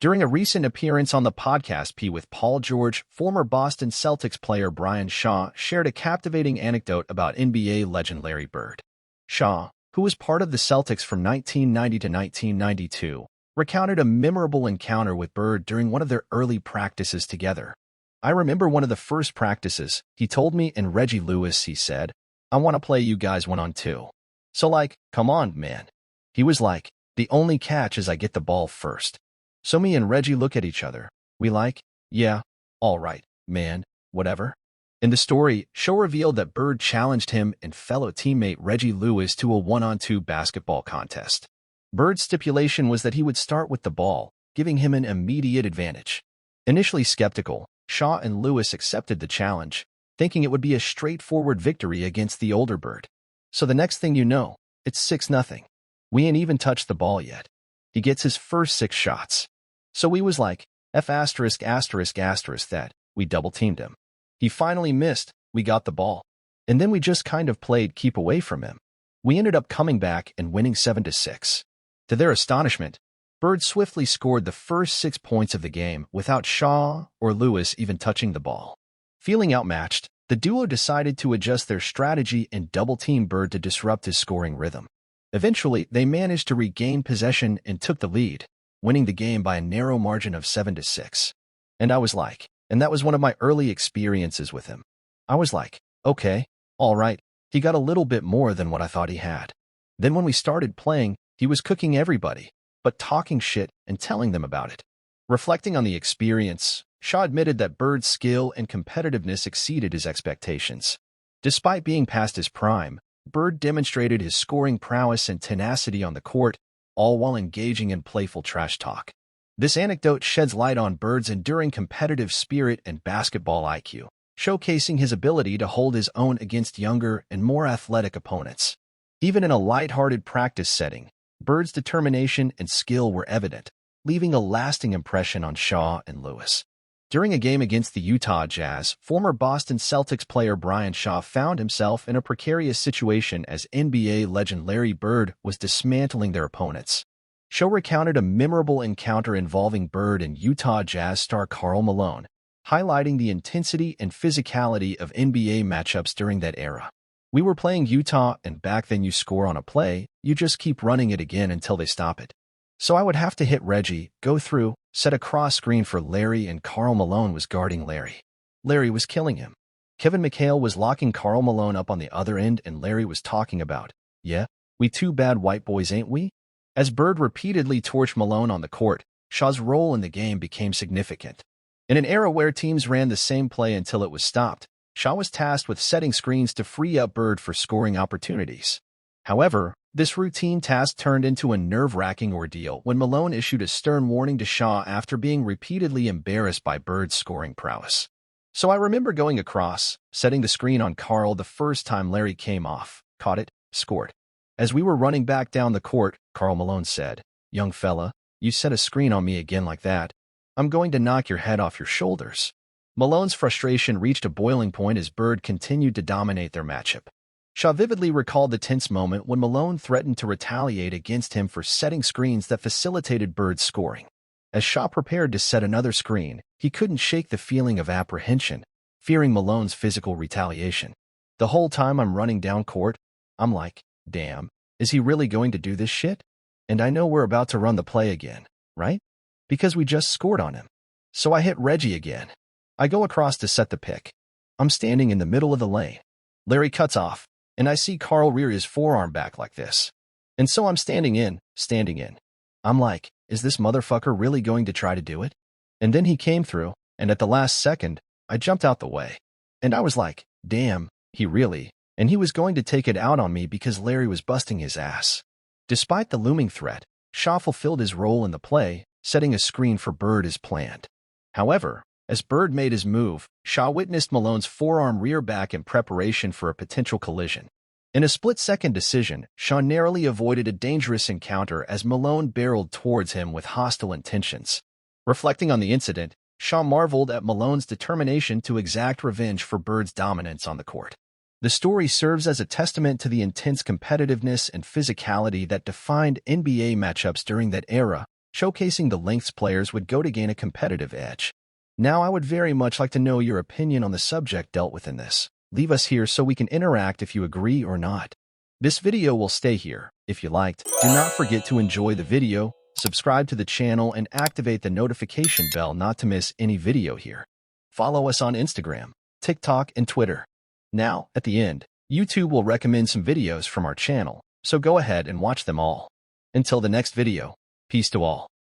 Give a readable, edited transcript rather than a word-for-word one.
During a recent appearance on the podcast P with Paul George, former Boston Celtics player Brian Shaw shared a captivating anecdote about NBA legend Larry Bird. Shaw, who was part of the Celtics from 1990 to 1992, recounted a memorable encounter with Bird during one of their early practices together. "I remember one of the first practices, he told me, and Reggie Lewis, he said, I want to play you guys 1-on-2. So like, come on, man." He was like, "The only catch is I get the ball first." So me and Reggie look at each other. We like, "Yeah, all right, man, whatever." In the story, Shaw revealed that Bird challenged him and fellow teammate Reggie Lewis to a 1-on-2 basketball contest. Bird's stipulation was that he would start with the ball, giving him an immediate advantage. Initially skeptical, Shaw and Lewis accepted the challenge, thinking it would be a straightforward victory against the older Bird. So the next thing you know, it's 6-0. We ain't even touched the ball yet. He gets his first 6 shots. So we was like, that, we double-teamed him. He finally missed, we got the ball. And then we just kind of played keep away from him. We ended up coming back and winning 7-6. To their astonishment, Bird swiftly scored the first 6 points of the game without Shaw or Lewis even touching the ball. Feeling outmatched, the duo decided to adjust their strategy and double-team Bird to disrupt his scoring rhythm. Eventually, they managed to regain possession and took the lead, winning the game by a narrow margin of 7-6. And that was one of my early experiences with him. I was like, okay, all right, he got a little bit more than what I thought he had. Then when we started playing, he was cooking everybody, but talking shit and telling them about it. Reflecting on the experience, Shaw admitted that Bird's skill and competitiveness exceeded his expectations. Despite being past his prime, Bird demonstrated his scoring prowess and tenacity on the court, all while engaging in playful trash talk. This anecdote sheds light on Bird's enduring competitive spirit and basketball IQ, showcasing his ability to hold his own against younger and more athletic opponents. Even in a lighthearted practice setting, Bird's determination and skill were evident, leaving a lasting impression on Shaw and Lewis. During a game against the Utah Jazz, former Boston Celtics player Brian Shaw found himself in a precarious situation as NBA legend Larry Bird was dismantling their opponents. Shaw recounted a memorable encounter involving Bird and Utah Jazz star Karl Malone, highlighting the intensity and physicality of NBA matchups during that era. "We were playing Utah, and back then you score on a play, you just keep running it again until they stop it. So I would have to hit Reggie, go through, set a cross screen for Larry, and Karl Malone was guarding Larry. Larry was killing him. Kevin McHale was locking Karl Malone up on the other end, and Larry was talking about, yeah, we two bad white boys, ain't we?" As Bird repeatedly torched Malone on the court, Shaw's role in the game became significant. In an era where teams ran the same play until it was stopped, Shaw was tasked with setting screens to free up Bird for scoring opportunities. However, this routine task turned into a nerve-wracking ordeal when Malone issued a stern warning to Shaw after being repeatedly embarrassed by Bird's scoring prowess. "So I remember going across, setting the screen on Karl the first time Larry came off, caught it, scored. As we were running back down the court, Karl Malone said, 'Young fella, you set a screen on me again like that, I'm going to knock your head off your shoulders.'" Malone's frustration reached a boiling point as Bird continued to dominate their matchup. Shaw vividly recalled the tense moment when Malone threatened to retaliate against him for setting screens that facilitated Bird's scoring. As Shaw prepared to set another screen, he couldn't shake the feeling of apprehension, fearing Malone's physical retaliation. "The whole time I'm running down court, I'm like, damn, is he really going to do this shit? And I know we're about to run the play again, right? Because we just scored on him. So I hit Reggie again. I go across to set the pick. I'm standing in the middle of the lane. Larry cuts off, and I see Karl rear his forearm back like this. And so I'm standing in. I'm like, is this motherfucker really going to try to do it? And then he came through, and at the last second, I jumped out the way. And I was like, damn, he really, and he was going to take it out on me because Larry was busting his ass." Despite the looming threat, Shaw fulfilled his role in the play, setting a screen for Bird as planned. However, as Bird made his move, Shaw witnessed Malone's forearm rear back in preparation for a potential collision. In a split-second decision, Shaw narrowly avoided a dangerous encounter as Malone barreled towards him with hostile intentions. Reflecting on the incident, Shaw marveled at Malone's determination to exact revenge for Bird's dominance on the court. The story serves as a testament to the intense competitiveness and physicality that defined NBA matchups during that era, showcasing the lengths players would go to gain a competitive edge. Now I would very much like to know your opinion on the subject dealt with in this. Leave us here so we can interact if you agree or not. This video will stay here. If you liked, do not forget to enjoy the video, subscribe to the channel, and activate the notification bell not to miss any video here. Follow us on Instagram, TikTok, and Twitter. Now, at the end, YouTube will recommend some videos from our channel, so go ahead and watch them all. Until the next video, peace to all.